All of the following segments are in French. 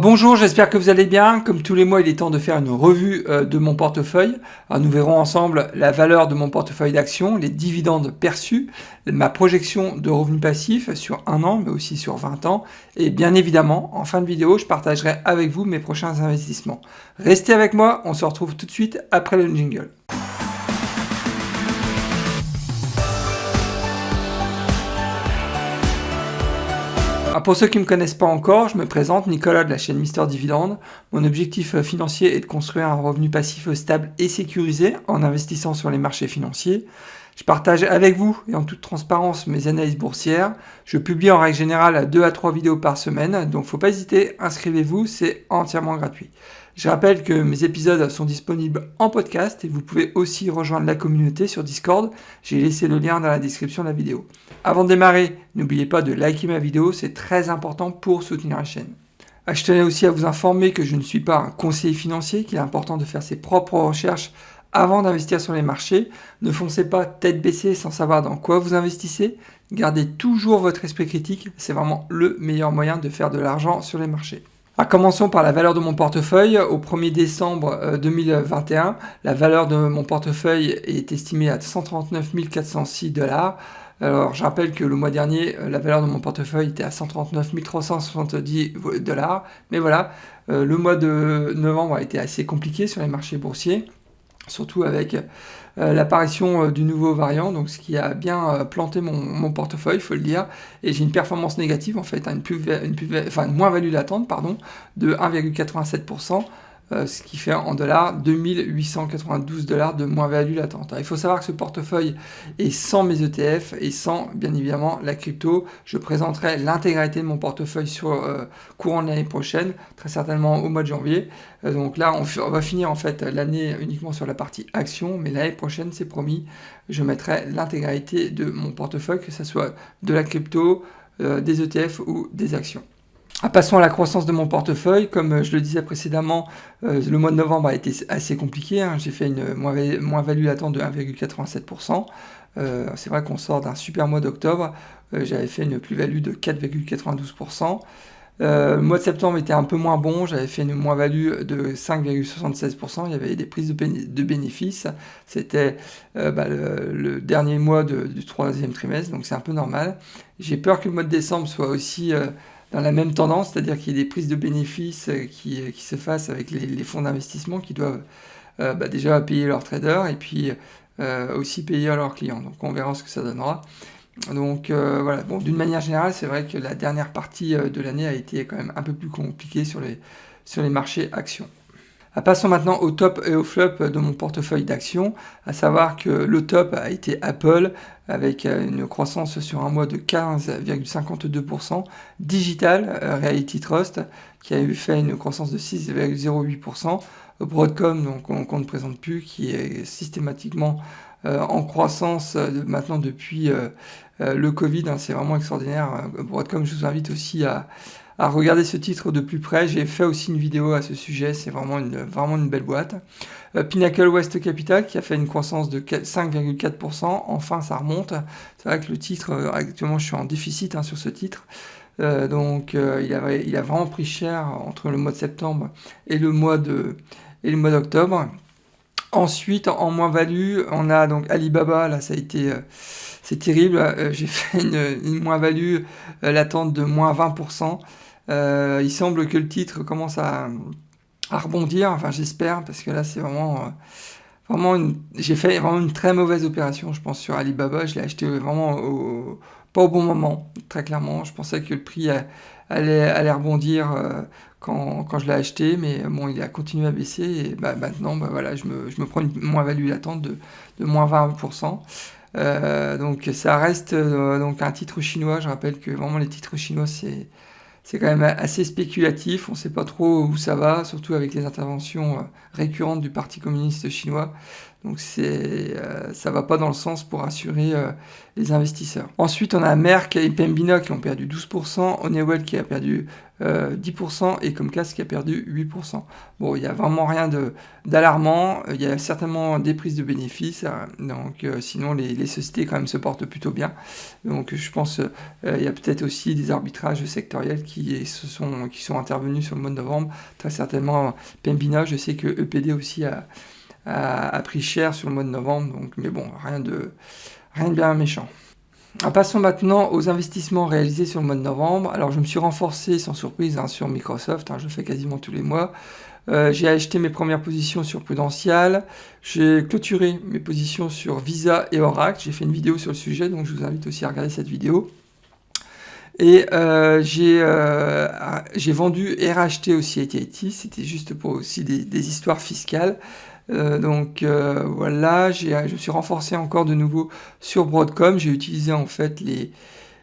Bonjour, j'espère que vous allez bien. Comme tous les mois, il est temps de faire une revue de mon portefeuille. Alors, nous verrons ensemble la valeur de mon portefeuille d'actions, les dividendes perçus, ma projection de revenus passifs sur 1 an, mais aussi sur 20 ans. Et bien évidemment, en fin de vidéo, je partagerai avec vous mes prochains investissements. Restez avec moi, on se retrouve tout de suite après le jingle. Pour ceux qui ne me connaissent pas encore, je me présente, Nicolas de la chaîne Mister Dividende. Mon objectif financier est de construire un revenu passif stable et sécurisé en investissant sur les marchés financiers. Je partage avec vous et en toute transparence mes analyses boursières. Je publie en règle générale 2 à 3 vidéos par semaine, donc il ne faut pas hésiter, inscrivez-vous, c'est entièrement gratuit. Je rappelle que mes épisodes sont disponibles en podcast et vous pouvez aussi rejoindre la communauté sur Discord. J'ai laissé le lien dans la description de la vidéo. Avant de démarrer, n'oubliez pas de liker ma vidéo, c'est très important pour soutenir la chaîne. Je tenais aussi à vous informer que je ne suis pas un conseiller financier, qu'il est important de faire ses propres recherches avant d'investir sur les marchés. Ne foncez pas tête baissée sans savoir dans quoi vous investissez. Gardez toujours votre esprit critique, c'est vraiment le meilleur moyen de faire de l'argent sur les marchés. Commençons par la valeur de mon portefeuille. Au 1er décembre 2021, la valeur de mon portefeuille est estimée à 139 406 $. Alors, je rappelle que le mois dernier, la valeur de mon portefeuille était à 139 370 $. Mais voilà, le mois de novembre a été assez compliqué sur les marchés boursiers, surtout avec l'apparition du nouveau variant, donc ce qui a bien planté mon portefeuille, il faut le dire, et j'ai une performance négative en fait, une moins-value latente de 1,87%, ce qui fait en dollars 2892 $ de moins-value latente. Alors, il faut savoir que ce portefeuille est sans mes ETF et sans bien évidemment la crypto. Je présenterai l'intégralité de mon portefeuille sur courant de l'année prochaine, très certainement au mois de janvier. Donc là, on va finir en fait l'année uniquement sur la partie action, mais l'année prochaine, c'est promis, je mettrai l'intégralité de mon portefeuille, que ce soit de la crypto, des ETF ou des actions. Passons à la croissance de mon portefeuille. Comme je le disais précédemment, le mois de novembre a été assez compliqué. J'ai fait une moins-value latente de 1,87%. C'est vrai qu'on sort d'un super mois d'octobre. J'avais fait une plus-value de 4,92%. Le mois de septembre était un peu moins bon, j'avais fait une moins-value de 5,76%, il y avait des prises de bénéfices, c'était le dernier mois du troisième trimestre, donc c'est un peu normal. J'ai peur que le mois de décembre soit aussi dans la même tendance, c'est-à-dire qu'il y ait des prises de bénéfices qui se fassent avec les fonds d'investissement qui doivent déjà payer leurs traders et puis aussi payer à leurs clients, donc on verra ce que ça donnera. Donc voilà, bon, d'une manière générale, c'est vrai que la dernière partie de l'année a été quand même un peu plus compliquée sur les marchés actions. Passons maintenant au top et au flop de mon portefeuille d'actions, à savoir que le top a été Apple, avec une croissance sur un mois de 15,52%, Digital Reality Trust, qui a eu fait une croissance de 6,08%, Broadcom, donc qu'on ne présente plus, qui est systématiquement en croissance maintenant depuis le Covid, c'est vraiment extraordinaire. Broadcom, je vous invite aussi à regarder ce titre de plus près. J'ai fait aussi une vidéo à ce sujet, c'est vraiment une belle boîte. Pinnacle West Capital qui a fait une croissance de 5,4%, enfin ça remonte. C'est vrai que le titre, actuellement je suis en déficit sur ce titre. Donc il a vraiment pris cher entre le mois de septembre et le mois d'octobre. Ensuite, en moins-value, on a donc Alibaba, là ça a été... c'est terrible, j'ai fait une moins-value latente de moins 20%. Il semble que le titre commence à rebondir, enfin j'espère, parce que là c'est vraiment j'ai fait vraiment une très mauvaise opération, je pense, sur Alibaba. Je l'ai acheté vraiment pas au bon moment, très clairement. Je pensais que le prix allait rebondir quand je l'ai acheté, mais bon, il a continué à baisser, et maintenant, voilà, je me prends une moins-value latente de moins 20%. Donc ça reste donc un titre chinois. Je rappelle que vraiment les titres chinois, c'est quand même assez spéculatif, on ne sait pas trop où ça va, surtout avec les interventions récurrentes du Parti communiste chinois. Donc ça va pas dans le sens pour rassurer les investisseurs. Ensuite, on a Merck et Pembina qui ont perdu 12%, Honeywell qui a perdu 10% et Comcast qui a perdu 8%. Bon, il n'y a vraiment rien d'alarmant. Il y a certainement des prises de bénéfices. Donc, sinon, les sociétés quand même se portent plutôt bien. Donc, je pense il y a peut-être aussi des arbitrages sectoriels qui sont intervenus sur le mois de novembre. Très certainement, Pembina, je sais que EPD aussi a pris cher sur le mois de novembre. Donc, mais bon, rien de bien méchant. Passons maintenant aux investissements réalisés sur le mois de novembre. Alors je me suis renforcé sans surprise sur Microsoft, je le fais quasiment tous les mois. J'ai acheté mes premières positions sur Prudential, j'ai clôturé mes positions sur Visa et Oracle, j'ai fait une vidéo sur le sujet, donc je vous invite aussi à regarder cette vidéo. Et j'ai vendu et racheté aussi AT&T, c'était juste pour aussi des histoires fiscales. Voilà, je me suis renforcé encore de nouveau sur Broadcom. J'ai utilisé en fait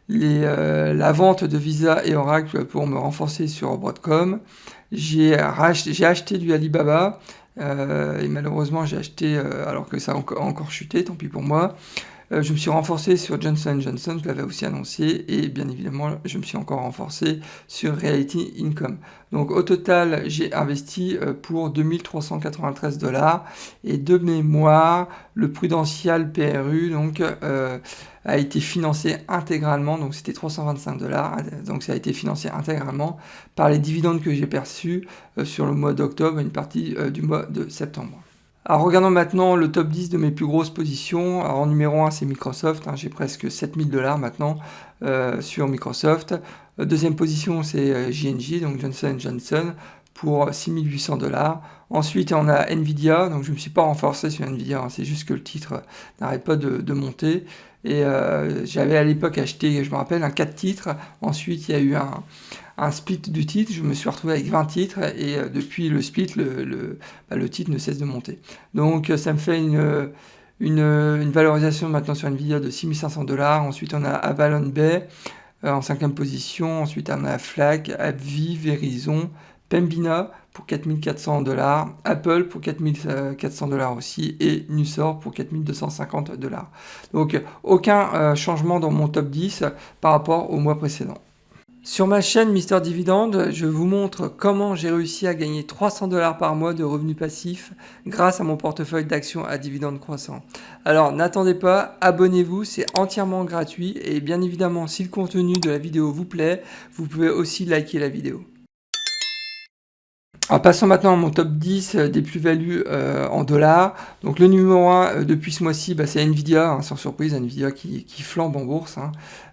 la vente de Visa et Oracle pour me renforcer sur Broadcom. J'ai acheté du Alibaba et malheureusement j'ai acheté alors que ça a encore chuté, tant pis pour moi. Je me suis renforcé sur Johnson & Johnson, je l'avais aussi annoncé, et bien évidemment, je me suis encore renforcé sur Realty Income. Donc au total, j'ai investi pour 2393 $, et de mémoire, le Prudential PRU a été financé intégralement, donc c'était 325 $, donc ça a été financé intégralement par les dividendes que j'ai perçus sur le mois d'octobre et une partie du mois de septembre. Alors regardons maintenant le top 10 de mes plus grosses positions. Alors en numéro 1 c'est Microsoft, j'ai presque 7000 $ maintenant sur Microsoft. Deuxième position c'est J&J, donc Johnson & Johnson pour 6800 $. Ensuite on a Nvidia, donc je ne me suis pas renforcé sur Nvidia, c'est juste que le titre n'arrête pas de monter. Et j'avais à l'époque acheté, je me rappelle, 4 titres. Ensuite il y a eu un split du titre, je me suis retrouvé avec 20 titres et depuis le split, le titre ne cesse de monter. Donc ça me fait une valorisation maintenant sur Nvidia de 6500 $. Ensuite on a Avalon Bay en 5e position. Ensuite on a FLAC, AbbVie, Verizon, Pembina pour 4400 $, Apple pour 4400 $ aussi et Nucor pour 4250 $. Donc aucun changement dans mon top 10 par rapport au mois précédent. Sur ma chaîne Mister Dividende, je vous montre comment j'ai réussi à gagner 300 $ par mois de revenus passifs grâce à mon portefeuille d'actions à dividendes croissants. Alors n'attendez pas, abonnez-vous, c'est entièrement gratuit et bien évidemment si le contenu de la vidéo vous plaît, vous pouvez aussi liker la vidéo. Alors passons maintenant à mon top 10 des plus-values en dollars. Donc le numéro 1 depuis ce mois-ci, c'est Nvidia, sans surprise, Nvidia qui flambe en bourse.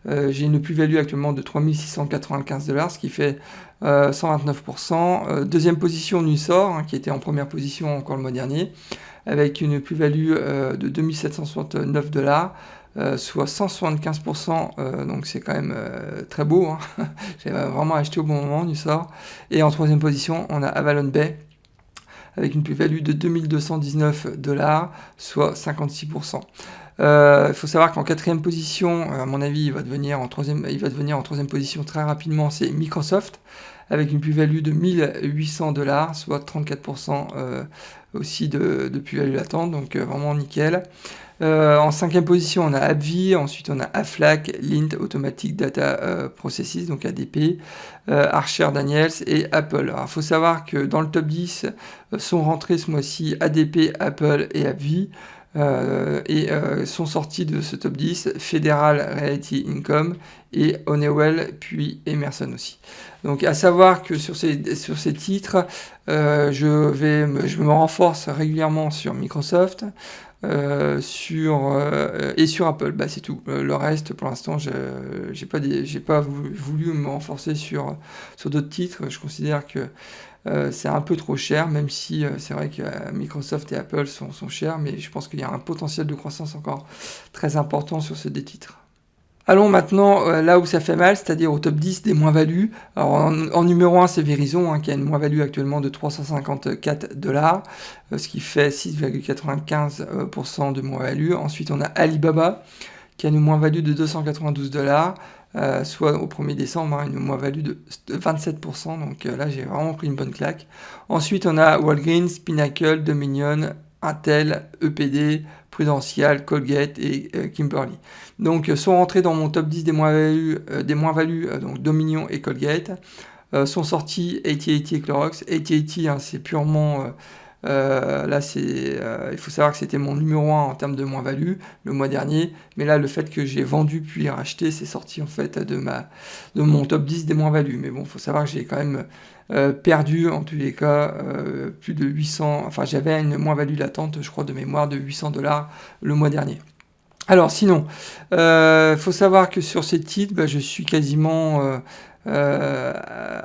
J'ai une plus-value actuellement de 3695 $, ce qui fait 129%. Deuxième position Nucor, qui était en première position encore le mois dernier, avec une plus-value de 2769 $. Soit 175%, donc c'est quand même très beau. J'ai vraiment acheté au bon moment Nucor. Et en troisième position, on a Avalon Bay avec une plus-value de 2219 $, soit 56%. Il faut savoir qu'en quatrième position, à mon avis, il va devenir en troisième position très rapidement, c'est Microsoft, avec une plus-value de 1800 $, soit 34% aussi de plus-value latente, donc vraiment nickel. En cinquième position, on a AbbVie, ensuite on a Aflac, Lint Automatic Data Processes, donc ADP, Archer Daniels et Apple. Alors il faut savoir que dans le top 10 sont rentrés ce mois-ci ADP, Apple et AbbVie. Sont sortis de ce top 10 Federal Realty Income et Honeywell puis Emerson aussi. Donc à savoir que sur ces titres, je me renforce régulièrement sur Microsoft et sur Apple, c'est tout. Le reste pour l'instant j'ai pas voulu me renforcer sur d'autres titres. Je considère que c'est un peu trop cher, même si c'est vrai que Microsoft et Apple sont chers, mais je pense qu'il y a un potentiel de croissance encore très important sur ces deux titres. Allons maintenant là où ça fait mal, c'est-à-dire au top 10 des moins-values. Alors en numéro 1, c'est Verizon, qui a une moins-value actuellement de 354 $, ce qui fait 6,95% de moins-value. Ensuite, on a Alibaba, qui a une moins-value de 292 $, soit au 1er décembre, une moins-value de 27%. Donc là, j'ai vraiment pris une bonne claque. Ensuite, on a Walgreens, Pinnacle, Dominion, Intel, EPD, Prudential, Colgate et Kimberly. Donc sont rentrés dans mon top 10 des moins-values, donc Dominion et Colgate. Sont sortis AT&T et Clorox. AT&T, hein, c'est purement... là, il faut savoir que c'était mon numéro 1 en termes de moins-value le mois dernier. Mais là, le fait que j'ai vendu puis racheté, c'est sorti en fait de mon top 10 des moins-values. Mais bon, il faut savoir que j'ai quand même perdu, en tous les cas, plus de 800... Enfin, j'avais une moins-value latente, je crois, de mémoire de $800 le mois dernier. Alors sinon, faut savoir que sur ces titres, je suis quasiment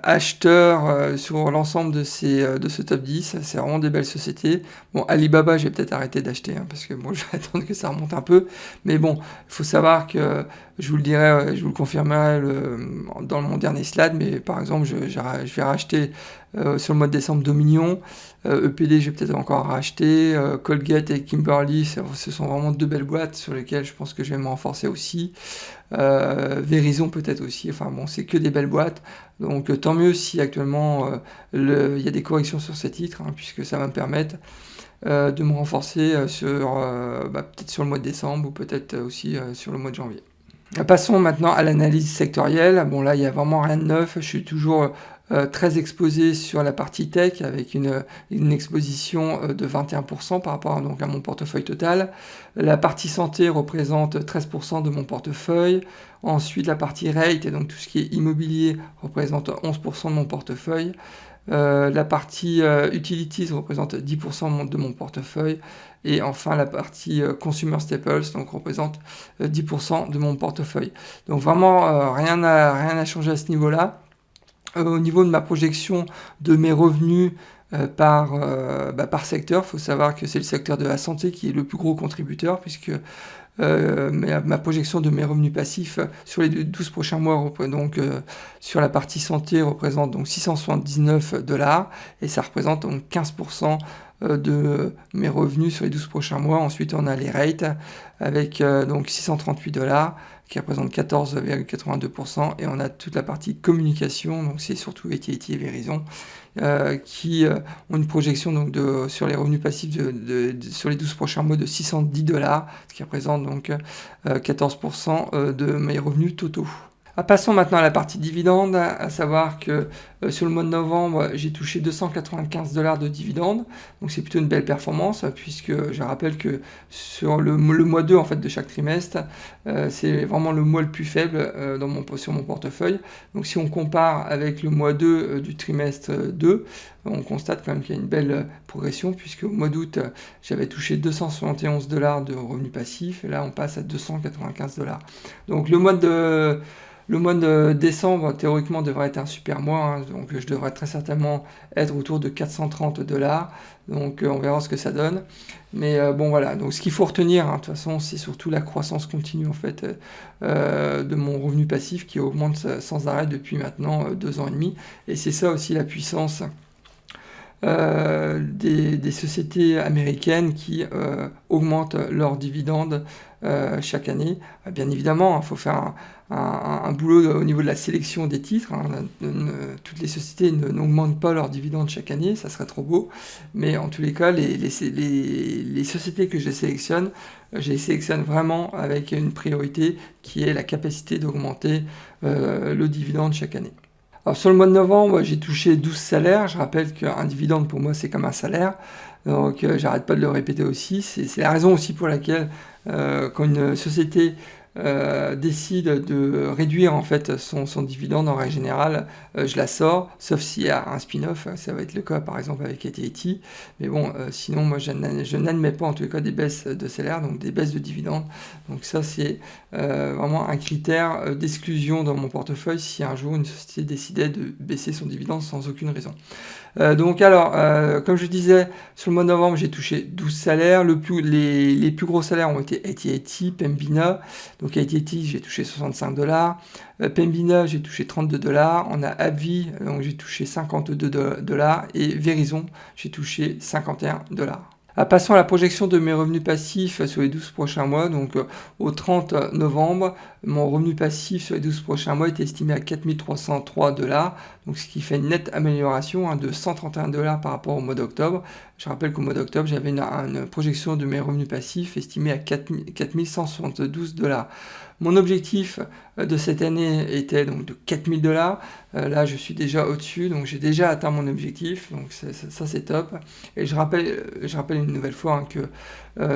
acheteur sur l'ensemble de ce top 10. C'est vraiment des belles sociétés. Bon, Alibaba, j'ai peut-être arrêté d'acheter, hein, parce que bon, je vais attendre que ça remonte un peu. Mais bon, il faut savoir que je vous le dirai, je vous le confirmerai dans mon dernier slide, mais par exemple, je vais racheter sur le mois de décembre Dominion. EPD, je vais peut-être encore racheter. Colgate et Kimberly, ce sont vraiment deux belles boîtes sur lesquelles je pense que je vais me renforcer aussi. Verizon peut-être aussi. Enfin bon, c'est que des belles boîtes. Donc tant mieux si actuellement il y a des corrections sur ces titres, hein, puisque ça va me permettre de me renforcer peut-être sur le mois de décembre ou peut-être aussi sur le mois de janvier. Passons maintenant à l'analyse sectorielle. Bon là, il n'y a vraiment rien de neuf. Je suis toujours très exposé sur la partie tech avec une exposition de 21% par rapport donc, à mon portefeuille total. La partie santé représente 13% de mon portefeuille. Ensuite, la partie rate, donc tout ce qui est immobilier, représente 11% de mon portefeuille. La partie utilities représente 10% de mon portefeuille. Et enfin, la partie consumer staples donc, représente 10% de mon portefeuille. Donc vraiment, rien n'a changé à ce niveau-là. Au niveau de ma projection de mes revenus par secteur, il faut savoir que c'est le secteur de la santé qui est le plus gros contributeur, puisque ma projection de mes revenus passifs sur les 12 prochains mois, donc sur la partie santé, représente donc $679, et ça représente donc 15% de mes revenus sur les 12 prochains mois. Ensuite, on a les rates avec donc $638 qui représente 14,82%, et on a toute la partie communication, donc c'est surtout AT&T et Verizon, qui ont une projection donc sur les revenus passifs sur les 12 prochains mois de $610, ce qui représente donc 14% de mes revenus totaux. Passons maintenant à la partie dividendes, à savoir que sur le mois de novembre, j'ai touché $295 de dividendes, donc c'est plutôt une belle performance, puisque je rappelle que sur le mois 2 en fait, de chaque trimestre, c'est vraiment le mois le plus faible sur mon portefeuille. Donc si on compare avec le mois 2 du trimestre 2, on constate quand même qu'il y a une belle progression, puisque au mois d'août, j'avais touché $271 de revenus passifs, et là on passe à $295. Donc le mois de décembre, théoriquement, devrait être un super mois, hein, donc je devrais très certainement être autour de $430. Donc on verra ce que ça donne. Mais bon voilà, donc ce qu'il faut retenir, hein, de toute façon, c'est surtout la croissance continue en fait de mon revenu passif qui augmente sans arrêt depuis maintenant 2 ans et demi. Et c'est ça aussi la puissance des sociétés américaines qui augmentent leurs dividendes chaque année. Bien évidemment, il faut faire un boulot au niveau de la sélection des titres. Hein. Toutes les sociétés n'augmentent pas leurs dividendes chaque année, ça serait trop beau. Mais en tous les cas, les sociétés que je sélectionne vraiment avec une priorité qui est la capacité d'augmenter le dividende chaque année. Alors sur le mois de novembre, j'ai touché 12 salaires. Je rappelle qu'un dividende pour moi c'est comme un salaire, donc j'arrête pas de le répéter aussi. C'est la raison aussi pour laquelle quand une société décide de réduire en fait son dividende, en règle générale, je la sors, sauf s'il y a un spin-off, ça va être le cas par exemple avec AT&T, mais bon, sinon moi je n'admets pas en tout cas des baisses de salaire, donc des baisses de dividendes, donc ça c'est vraiment un critère d'exclusion dans mon portefeuille si un jour une société décidait de baisser son dividende sans aucune raison. Donc alors, comme je disais, sur le mois de novembre, j'ai touché 12 salaires. Les plus gros salaires ont été AT&T, Pembina. Donc AT&T, j'ai touché $65. Pembina, j'ai touché $32. On a AbbVie, donc j'ai touché $52. Et Verizon, j'ai touché $51. Passons à la projection de mes revenus passifs sur les 12 prochains mois. Donc au 30 novembre, mon revenu passif sur les 12 prochains mois était estimé à 4303 $, donc ce qui fait une nette amélioration de 131 $ par rapport au mois d'octobre. Je rappelle qu'au mois d'octobre, j'avais une projection de mes revenus passifs estimée à 4172 $. Mon objectif de cette année était donc de 4000 $. Là, je suis déjà au-dessus, donc j'ai déjà atteint mon objectif, donc ça c'est top. Et je rappelle une nouvelle fois que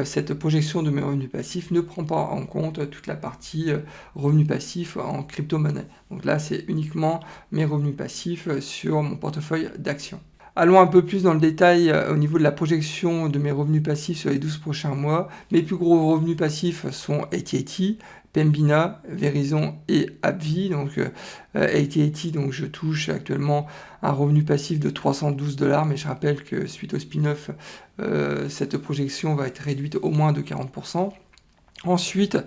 cette projection de mes revenus passifs ne prend pas en compte toute la partie revenus passifs en crypto-monnaie. Donc là, c'est uniquement mes revenus passifs sur mon portefeuille d'actions. Allons un peu plus dans le détail au niveau de la projection de mes revenus passifs sur les 12 prochains mois. Mes plus gros revenus passifs sont AT&T, Pembina, Verizon et AbbVie. Donc AT&T, donc je touche actuellement un revenu passif de 312 $, mais je rappelle que suite au spin-off, cette projection va être réduite au moins de 40%. Ensuite,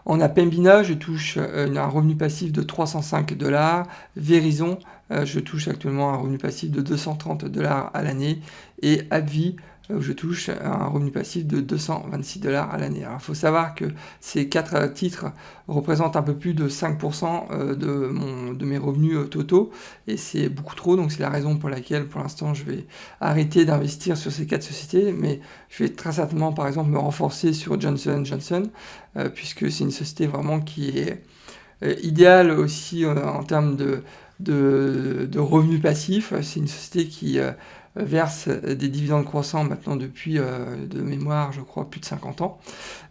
on a Pembina, je touche un revenu passif de 305 $. Verizon, je touche actuellement un revenu passif de 230 $ à l'année. Et AbbVie, je touche un revenu passif de 226 $ à l'année. Alors, il faut savoir que ces 4 titres représentent un peu plus de 5% de mes revenus totaux, et c'est beaucoup trop, donc c'est la raison pour laquelle, pour l'instant, je vais arrêter d'investir sur ces 4 sociétés, mais je vais très certainement, par exemple, me renforcer sur Johnson & Johnson, puisque c'est une société vraiment qui est idéale aussi en termes de revenus passifs. C'est une société qui verse des dividendes croissants maintenant depuis, de mémoire, je crois, plus de 50 ans.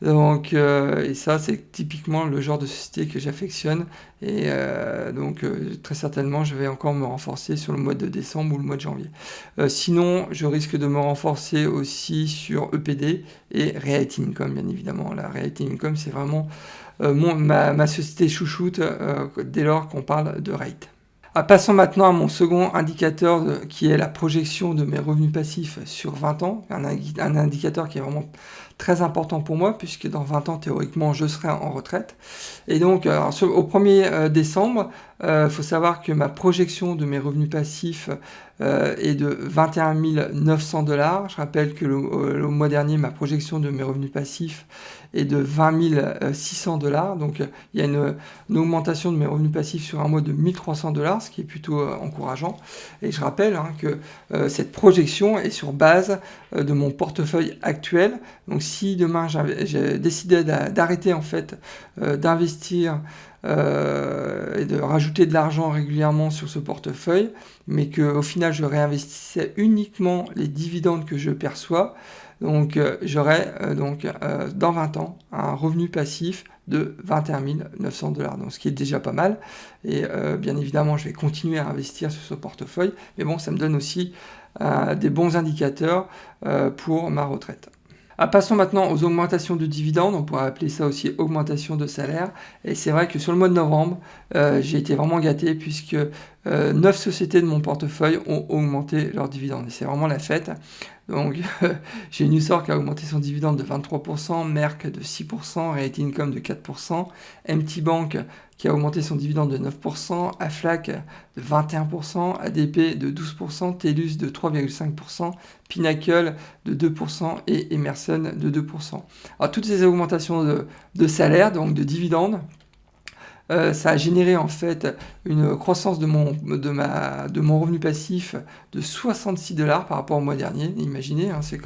Donc, et ça, c'est typiquement le genre de société que j'affectionne. Et donc, très certainement, je vais encore me renforcer sur le mois de décembre ou le mois de janvier. Sinon, je risque de me renforcer aussi sur EPD et Realty Income, bien évidemment. La Realty Income, c'est vraiment ma société chouchoute dès lors qu'on parle de rate. Passons maintenant à mon second indicateur qui est la projection de mes revenus passifs sur 20 ans, un indicateur qui est vraiment très important pour moi puisque dans 20 ans théoriquement je serai en retraite. Et donc au 1er décembre, il faut savoir que ma projection de mes revenus passifs est de 21 900 $. Je rappelle que le mois dernier, ma projection de mes revenus passifs est de 20 600 $. Donc il y a une augmentation de mes revenus passifs sur un mois de 1300 $, ce qui est plutôt encourageant. Et je rappelle que cette projection est sur base de mon portefeuille actuel. Donc si demain j'ai décidé d'arrêter en fait d'investir et de rajouter de l'argent régulièrement sur ce portefeuille, mais qu'au final je réinvestissais uniquement les dividendes que je perçois, donc j'aurai dans 20 ans un revenu passif de 21 900 $, donc ce qui est déjà pas mal. Et bien évidemment je vais continuer à investir sur ce portefeuille, mais bon, ça me donne aussi des bons indicateurs pour ma retraite. Passons maintenant aux augmentations de dividendes, on pourrait appeler ça aussi augmentation de salaire. Et c'est vrai que sur le mois de novembre, j'ai été vraiment gâté puisque 9 sociétés de mon portefeuille ont augmenté leurs dividendes. Et c'est vraiment la fête. Donc j'ai Nusor qui a augmenté son dividende de 23%, Merck de 6%, Realty Income de 4%, MT Bank qui a augmenté son dividende de 9%, Aflac de 21%, ADP de 12%, TELUS de 3,5%, Pinnacle de 2% et Emerson de 2%. Alors toutes ces augmentations de salaire, donc de dividendes, ça a généré en fait une croissance de mon revenu passif de 66 $ par rapport au mois dernier. Imaginez, c'est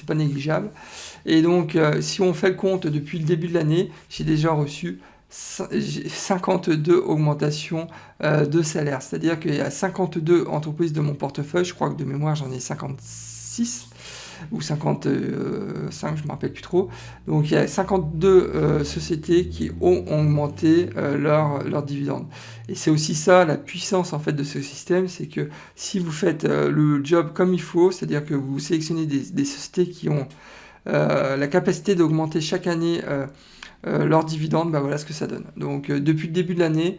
pas négligeable. Et donc, si on fait le compte depuis le début de l'année, j'ai déjà reçu 52 augmentations de salaire. C'est-à-dire qu'il y a 52 entreprises de mon portefeuille, je crois que de mémoire j'en ai 56 ou 55, je ne me rappelle plus trop. Donc il y a 52 sociétés qui ont augmenté leurs dividendes. Et c'est aussi ça la puissance en fait de ce système, c'est que si vous faites le job comme il faut, c'est-à-dire que vous sélectionnez des sociétés qui ont la capacité d'augmenter chaque année leurs dividendes, voilà ce que ça donne. Donc depuis le début de l'année,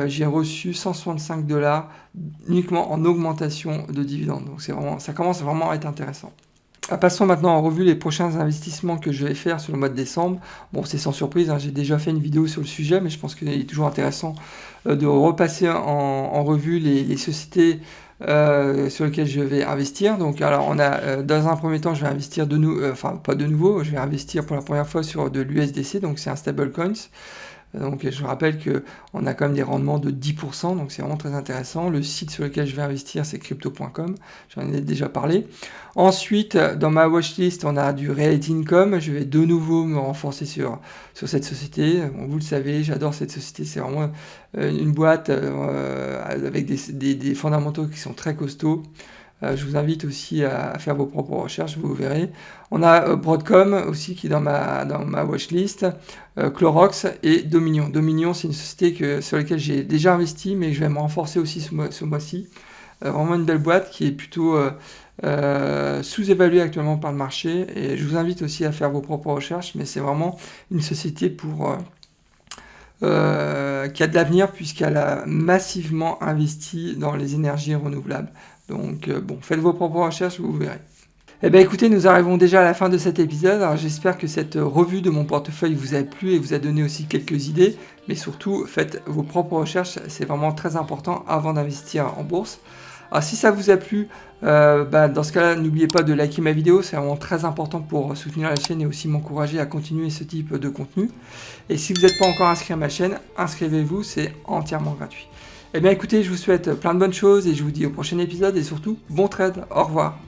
j'ai reçu 165 $ uniquement en augmentation de dividendes. Donc ça commence vraiment à être intéressant. Passons maintenant en revue les prochains investissements que je vais faire sur le mois de décembre. Bon, c'est sans surprise, j'ai déjà fait une vidéo sur le sujet, mais je pense qu'il est toujours intéressant de repasser en revue les sociétés sur lesquelles je vais investir. Donc, alors, on a dans un premier temps, je vais investir pas de nouveau, je vais investir pour la première fois sur de l'USDC, donc c'est un stablecoin. Donc je rappelle qu'on a quand même des rendements de 10%, donc c'est vraiment très intéressant. Le site sur lequel je vais investir, c'est crypto.com, j'en ai déjà parlé. Ensuite, dans ma watchlist, on a du Reality Income. Je vais de nouveau me renforcer sur cette société. Bon, vous le savez, j'adore cette société, c'est vraiment une boîte avec des fondamentaux qui sont très costauds. Je vous invite aussi à faire vos propres recherches, vous verrez. On a Broadcom aussi qui est dans ma watchlist, Clorox et Dominion. Dominion, c'est une société sur laquelle j'ai déjà investi, mais je vais me renforcer aussi ce mois-ci. Vraiment une belle boîte qui est plutôt sous-évaluée actuellement par le marché. Et je vous invite aussi à faire vos propres recherches, mais c'est vraiment une société qui a de l'avenir puisqu'elle a massivement investi dans les énergies renouvelables. Donc bon, faites vos propres recherches, vous verrez. Eh bien écoutez, nous arrivons déjà à la fin de cet épisode. Alors j'espère que cette revue de mon portefeuille vous a plu et vous a donné aussi quelques idées. Mais surtout, faites vos propres recherches, c'est vraiment très important avant d'investir en bourse. Alors si ça vous a plu, dans ce cas-là, n'oubliez pas de liker ma vidéo, c'est vraiment très important pour soutenir la chaîne et aussi m'encourager à continuer ce type de contenu. Et si vous n'êtes pas encore inscrit à ma chaîne, inscrivez-vous, c'est entièrement gratuit. Eh bien écoutez, je vous souhaite plein de bonnes choses et je vous dis au prochain épisode et surtout, bon trade, au revoir.